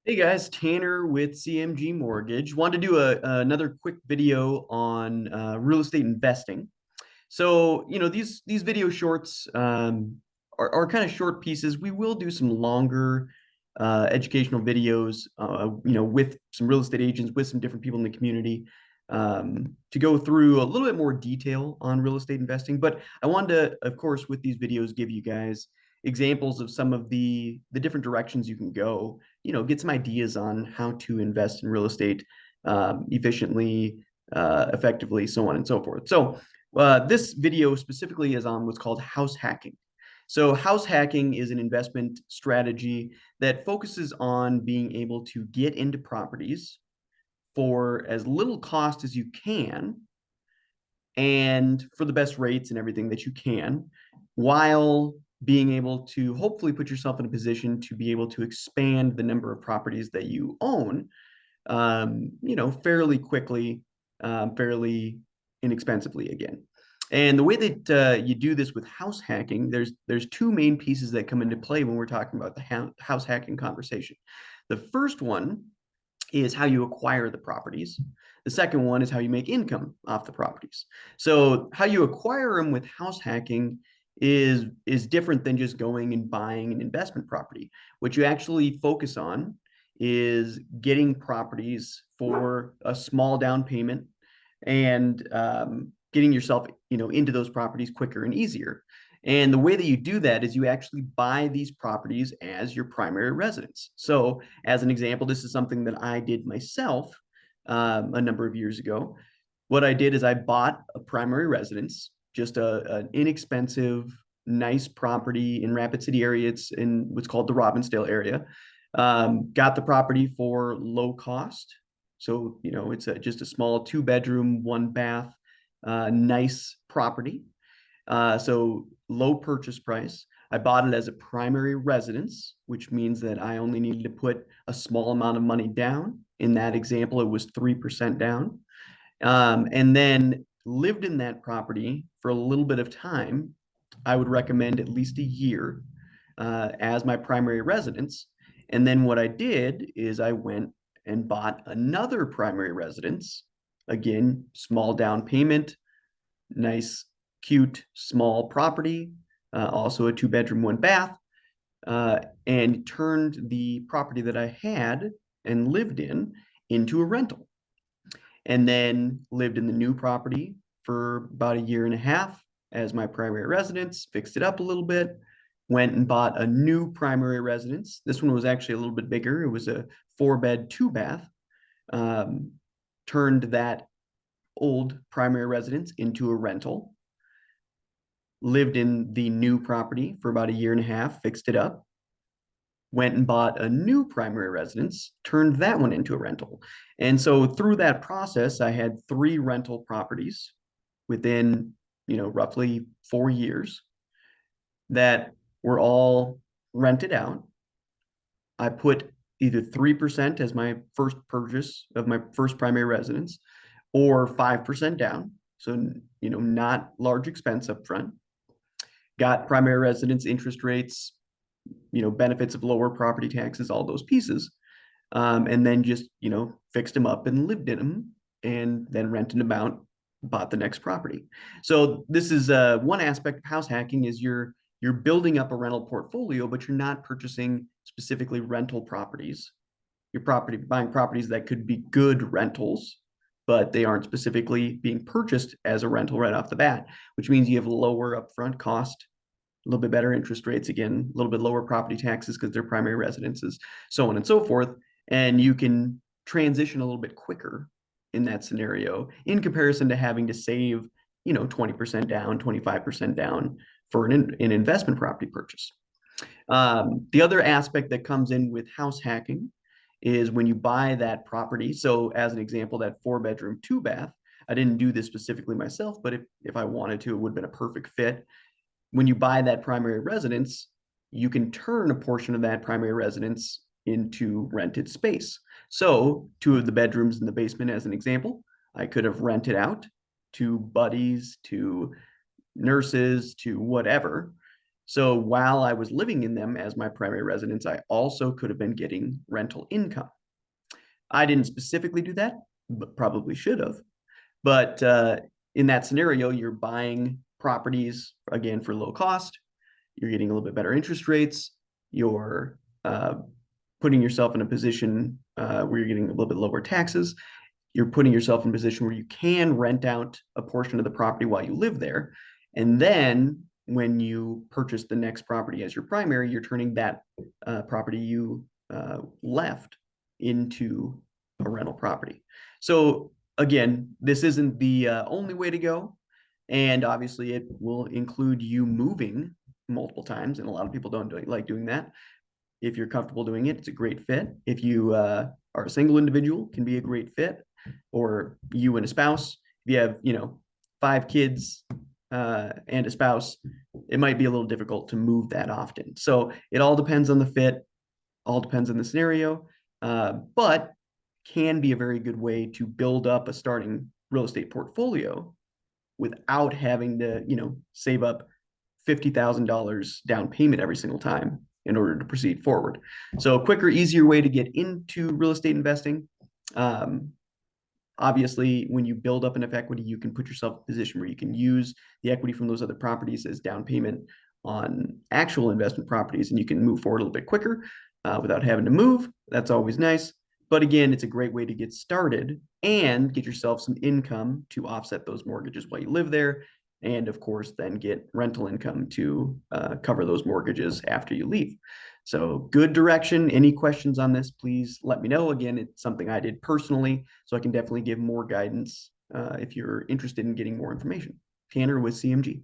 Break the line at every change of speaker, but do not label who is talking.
Hey guys, Tanner with CMG Mortgage. Wanted to do another quick video on real estate investing. So, these video shorts are kind of short pieces. We will do some longer educational videos, with some real estate agents, with some different people in the community, to go through a little bit more detail on real estate investing. But I wanted to, of course, with these videos, give you guys examples of some of the different directions you can go. Get some ideas on how to invest in real estate efficiently, effectively, so on and so forth. So this video specifically is on what's called house hacking. So house hacking is an investment strategy that focuses on being able to get into properties for as little cost as you can and for the best rates and everything that you can, while being able to hopefully put yourself in a position to be able to expand the number of properties that you own, fairly quickly, fairly inexpensively again. And the way that you do this with house hacking, there's two main pieces that come into play when we're talking about the house hacking conversation. The first one is how you acquire the properties. The second one is how you make income off the properties. So how you acquire them with house hacking is different than just going and buying an investment property. What you actually focus on is getting properties for a small down payment and getting yourself into those properties quicker and easier. And the way that you do that is you actually buy these properties as your primary residence. So, as an example, this is something that I did myself a number of years ago. What I did is I bought a primary residence, just an inexpensive, nice property in Rapid City area. It's in what's called the Robbinsdale area. Got the property for low cost. So, it's just a small 2 bedroom, 1 bath, nice property. So low purchase price. I bought it as a primary residence, which means that I only needed to put a small amount of money down. In that example, it was 3% down. And then lived in that property for a little bit of time. I would recommend at least a year as my primary residence. And then what I did is I went and bought another primary residence. Again, small down payment, nice, cute, small property, also a 2 bedroom, 1 bath, and turned the property that I had and lived in into a rental. And then lived in the new property for about a year and a half as my primary residence, fixed it up a little bit, went and bought a new primary residence. This one was actually a little bit bigger. It was a 4 bed, 2 bath. Um, Turned that old primary residence into a rental, lived in the new property for about a year and a half, fixed it up, went and bought a new primary residence, turned that one into a rental. And so through that process, I had 3 rental properties within, roughly 4 years that were all rented out. I put either 3% as my first purchase of my first primary residence or 5% down. So, not large expense up front. Got primary residence interest rates, benefits of lower property taxes, all those pieces. And then just, fixed them up and lived in them and then rented them out, bought the next property. So this is one aspect of house hacking is you're building up a rental portfolio, but you're not purchasing specifically rental properties. You're buying properties that could be good rentals, but they aren't specifically being purchased as a rental right off the bat, which means you have lower upfront cost, a little bit better interest rates, again, a little bit lower property taxes because they're primary residences, so on and so forth. And you can transition a little bit quicker in that scenario in comparison to having to save, 20% down, 25% down for an investment property purchase. The other aspect that comes in with house hacking is when you buy that property. So, as an example, that 4 bedroom, 2 bath, I didn't do this specifically myself, but if I wanted to, it would have been a perfect fit. When you buy that primary residence, you can turn a portion of that primary residence into rented space. So, 2 of the bedrooms in the basement, as an example, I could have rented out to buddies, to nurses, to whatever. So while I was living in them as my primary residence, I also could have been getting rental income. I didn't specifically do that, but probably should have. But in that scenario, you're buying properties again for low cost. You're getting a little bit better interest rates. You're putting yourself in a position where you're getting a little bit lower taxes. You're putting yourself in a position where you can rent out a portion of the property while you live there. And then when you purchase the next property as your primary, you're turning that property you left into a rental property. So again, this isn't the only way to go. And obviously, it will include you moving multiple times. And a lot of people don't like doing that. If you're comfortable doing it, it's a great fit. If you are a single individual, can be a great fit, or you and a spouse. If you have, 5 kids and a spouse, it might be a little difficult to move that often. So it all depends on the fit, all depends on the scenario, but can be a very good way to build up a starting real estate portfolio without having to, save up $50,000 down payment every single time in order to proceed forward. So a quicker, easier way to get into real estate investing. Obviously, when you build up enough equity, you can put yourself in a position where you can use the equity from those other properties as down payment on actual investment properties, and you can move forward a little bit quicker without having to move. That's always nice. But again, it's a great way to get started and get yourself some income to offset those mortgages while you live there. And of course, then get rental income to cover those mortgages after you leave. So good direction. Any questions on this, please let me know. Again, it's something I did personally, so I can definitely give more guidance if you're interested in getting more information. Tanner with CMG.